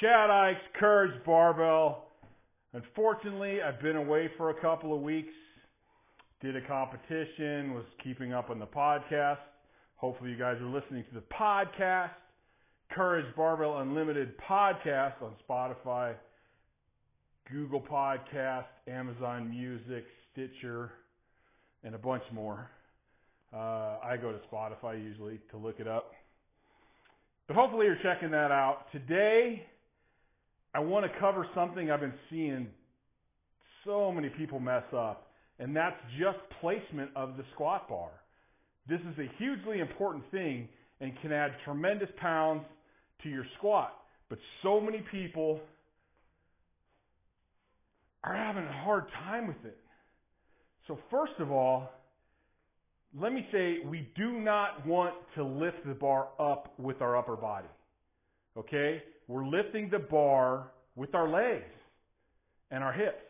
Chad Ike's Courage Barbell. Unfortunately, I've been away for a couple of weeks. Did a competition, was keeping up on the podcast. Hopefully you guys are listening to the podcast. Courage Barbell Unlimited podcast on Spotify, Google Podcast, Amazon Music, Stitcher, and a bunch more. I go to Spotify usually to look it up. But hopefully you're checking that out. Today, I want to cover something I've been seeing so many people mess up, and that's just placement of the squat bar. This is a hugely important thing and can add tremendous pounds to your squat. But so many people are having a hard time with it. So first of all, let me say we do not want to lift the bar up with our upper body. Okay? We're lifting the bar with our legs and our hips.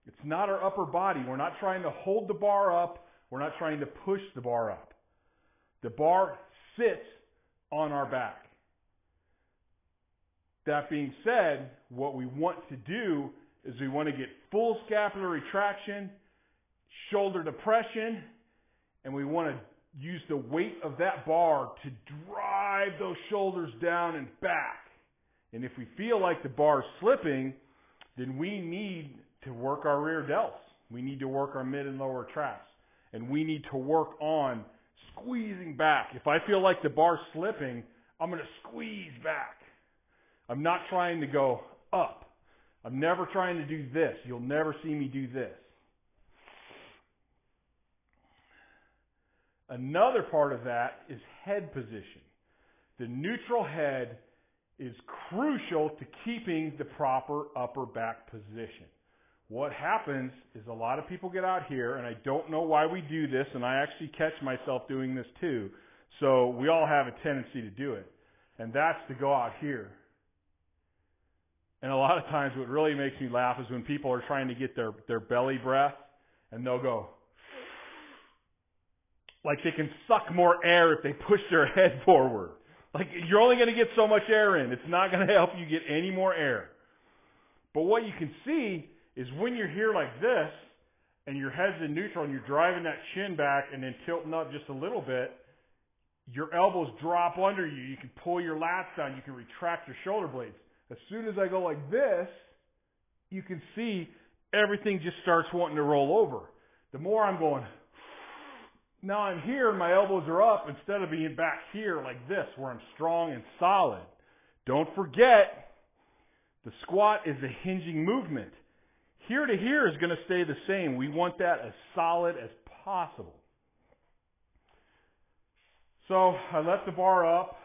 It's not our upper body. We're not trying to hold the bar up. We're not trying to push the bar up. The bar sits on our back. That being said, what we want to do is we want to get full scapular retraction, shoulder depression, and we want to use the weight of that bar to drive those shoulders down and back. And if we feel like the bar is slipping, then we need to work our rear delts. We need to work our mid and lower traps. And we need to work on squeezing back. If I feel like the bar's slipping, I'm going to squeeze back. I'm not trying to go up. I'm never trying to do this. You'll never see me do this. Another part of that is head position. The neutral head is crucial to keeping the proper upper back position. What happens is a lot of people get out here, and I don't know why we do this, and I actually catch myself doing this too. So we all have a tendency to do it. And that's to go out here. And a lot of times what really makes me laugh is when people are trying to get their belly breath, and they'll go, like they can suck more air if they push their head forward. Like you're only going to get so much air in. It's not going to help you get any more air. But what you can see is when you're here like this, and your head's in neutral, and you're driving that chin back and then tilting up just a little bit, your elbows drop under you. You can pull your lats down. You can retract your shoulder blades. As soon as I go like this, you can see everything just starts wanting to roll over. The more I'm going, now I'm here and my elbows are up instead of being back here like this where I'm strong and solid. Don't forget, the squat is a hinging movement. Here to here is going to stay the same. We want that as solid as possible. So I left the bar up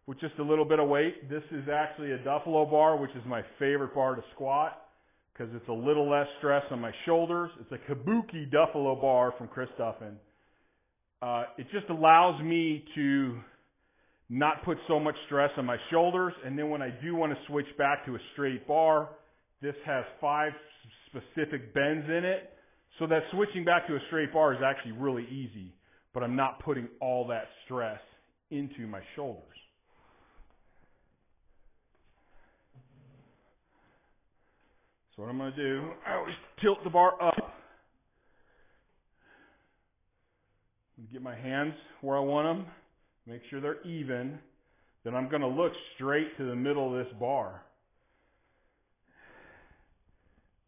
with just a little bit of weight. This is actually a Duffalo bar, which is my favorite bar to squat because it's a little less stress on my shoulders. It's a Kabuki Duffalo bar from Chris Duffin. It just allows me to not put so much stress on my shoulders. And then when I do want to switch back to a straight bar, this has 5 specific bends in it. So that switching back to a straight bar is actually really easy. But I'm not putting all that stress into my shoulders. So what I'm going to do, I always tilt the bar up. Get my hands where I want them. Make sure they're even. Then I'm going to look straight to the middle of this bar.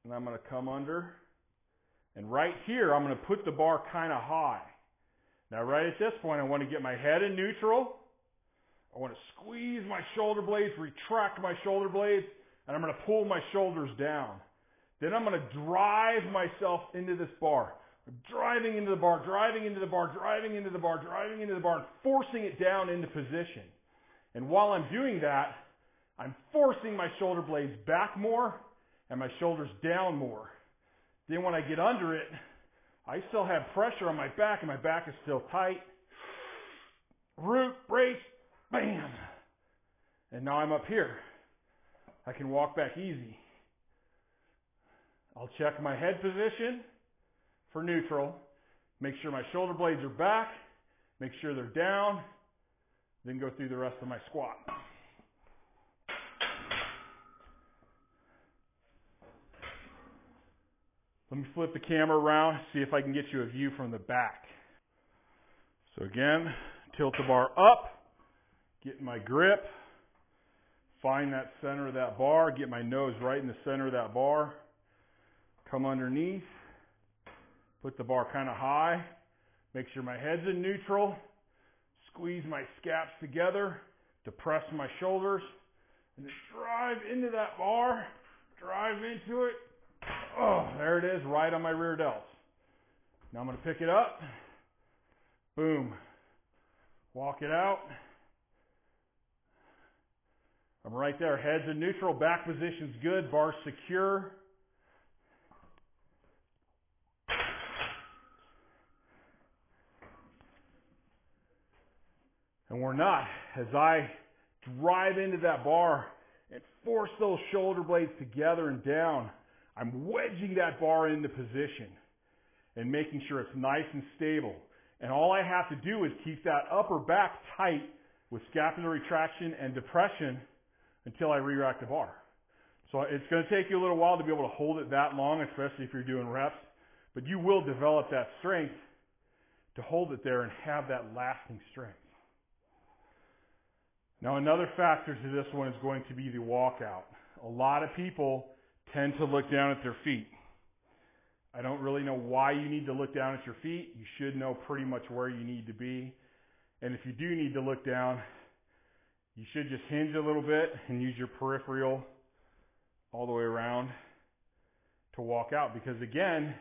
And I'm going to come under. And right here, I'm going to put the bar kind of high. Now right at this point, I want to get my head in neutral. I want to squeeze my shoulder blades, retract my shoulder blades, and I'm going to pull my shoulders down. Then I'm going to drive myself into this bar. I'm driving into the bar, driving into the bar, driving into the bar, driving into the bar, and forcing it down into position. And while I'm doing that, I'm forcing my shoulder blades back more and my shoulders down more. Then when I get under it, I still have pressure on my back and my back is still tight. Root, brace, bam. And now I'm up here. I can walk back easy. I'll check my head position for neutral. Make sure my shoulder blades are back. Make sure they're down. Then go through the rest of my squat. Let me flip the camera around, see if I can get you a view from the back. So again, tilt the bar up, get my grip, find that center of that bar, get my nose right in the center of that bar, come underneath, put the bar kind of high, make sure my head's in neutral, squeeze my scaps together, depress my shoulders, and just drive into that bar, drive into it. Oh, there it is, right on my rear delts. Now I'm going to pick it up, boom, walk it out. I'm right there, head's in neutral, back position's good, bar's secure. And we're not. As I drive into that bar and force those shoulder blades together and down, I'm wedging that bar into position and making sure it's nice and stable. And all I have to do is keep that upper back tight with scapular retraction and depression until I re-rack the bar. So it's going to take you a little while to be able to hold it that long, especially if you're doing reps. But you will develop that strength to hold it there and have that lasting strength. Now, another factor to this one is going to be the walkout. A lot of people tend to look down at their feet. I don't really know why you need to look down at your feet. You should know pretty much where you need to be. And if you do need to look down, you should just hinge a little bit and use your peripheral all the way around to walk out. Because again,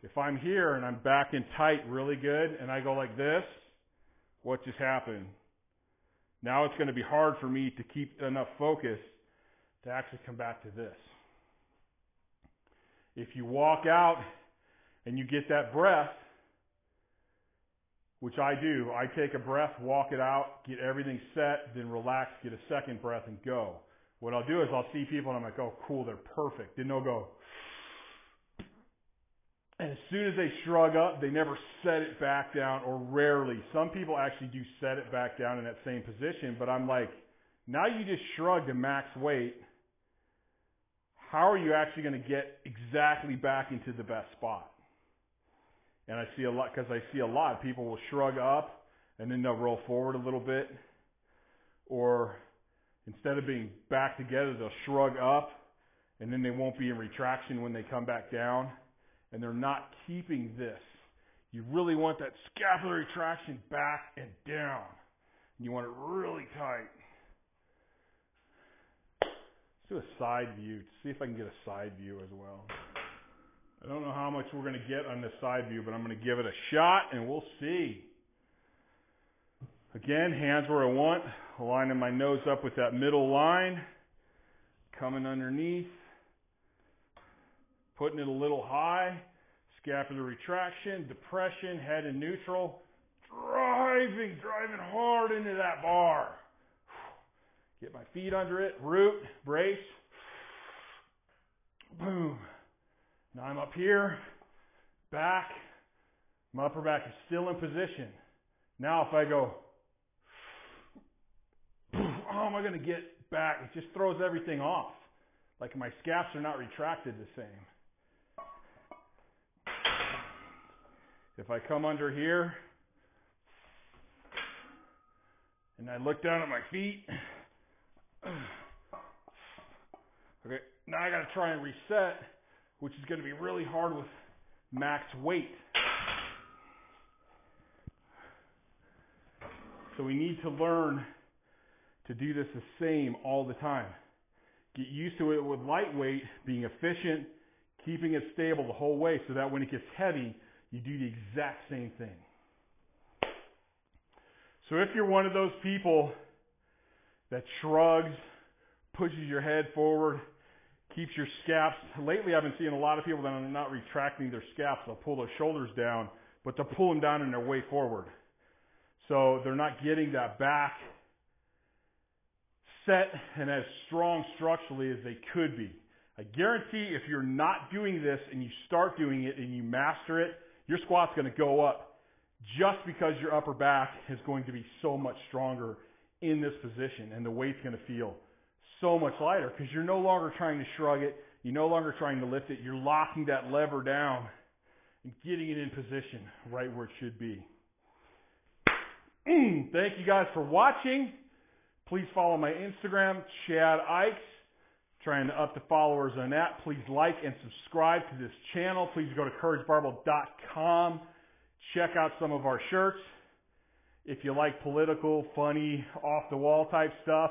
if I'm here and I'm back in tight really good and I go like this, what just happened? Now it's going to be hard for me to keep enough focus to actually come back to this. If you walk out and you get that breath, which I do, I take a breath, walk it out, get everything set, then relax, get a second breath and go. What I'll do is I'll see people and I'm like, oh cool, they're perfect. Then they'll go. And as soon as they shrug up, they never set it back down, or rarely. Some people actually do set it back down in that same position, but I'm like, now you just shrugged to max weight. How are you actually going to get exactly back into the best spot? And I see a lot, because I see a lot, people will shrug up and then they'll roll forward a little bit. Or instead of being back together, they'll shrug up and then they won't be in retraction when they come back down. And they're not keeping this. You really want that scapular retraction back and down. And you want it really tight. Let's do a side view. See if I can get a side view as well. I don't know how much we're going to get on this side view, but I'm going to give it a shot and we'll see. Again, hands where I want. Lining my nose up with that middle line. Coming underneath. Putting it a little high, scapular retraction, depression, head in neutral, driving hard into that bar. Get my feet under it, root, brace, boom. Now I'm up here, back, my upper back is still in position. Now if I go, how am I going to get back? It just throws everything off. Like my scaps are not retracted the same. If I come under here and I look down at my feet, okay, now I got to try and reset, which is going to be really hard with max weight. So we need to learn to do this the same all the time. Get used to it with lightweight, being efficient, keeping it stable the whole way so that when it gets heavy, you do the exact same thing. So if you're one of those people that shrugs, pushes your head forward, keeps your scaps. Lately I've been seeing a lot of people that are not retracting their scaps. They'll pull their shoulders down, but they'll pull them down in their way forward. So they're not getting that back set and as strong structurally as they could be. I guarantee if you're not doing this and you start doing it and you master it, your squat's going to go up just because your upper back is going to be so much stronger in this position and the weight's going to feel so much lighter because you're no longer trying to shrug it. You're no longer trying to lift it. You're locking that lever down and getting it in position right where it should be. Thank you guys for watching. Please follow my Instagram, Chad Ikes. Trying to up the followers on that. Please like and subscribe to this channel. Please go to CourageBarbell.com. Check out some of our shirts. If you like political, funny, off-the-wall type stuff,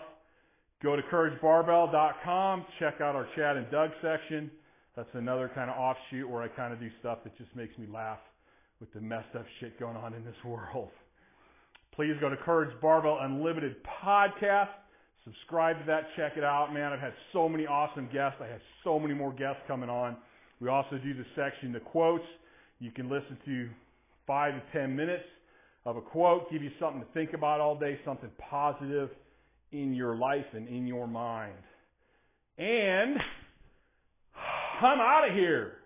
go to CourageBarbell.com. Check out our Chad and Doug section. That's another kind of offshoot where I kind of do stuff that just makes me laugh with the messed up shit going on in this world. Please go to Courage Barbell Unlimited Podcast. Subscribe to that. Check it out, man. I've had so many awesome guests. I have so many more guests coming on. We also do the section, the quotes. You can listen to 5 to 10 minutes of a quote, give you something to think about all day, something positive in your life and in your mind. And I'm out of here.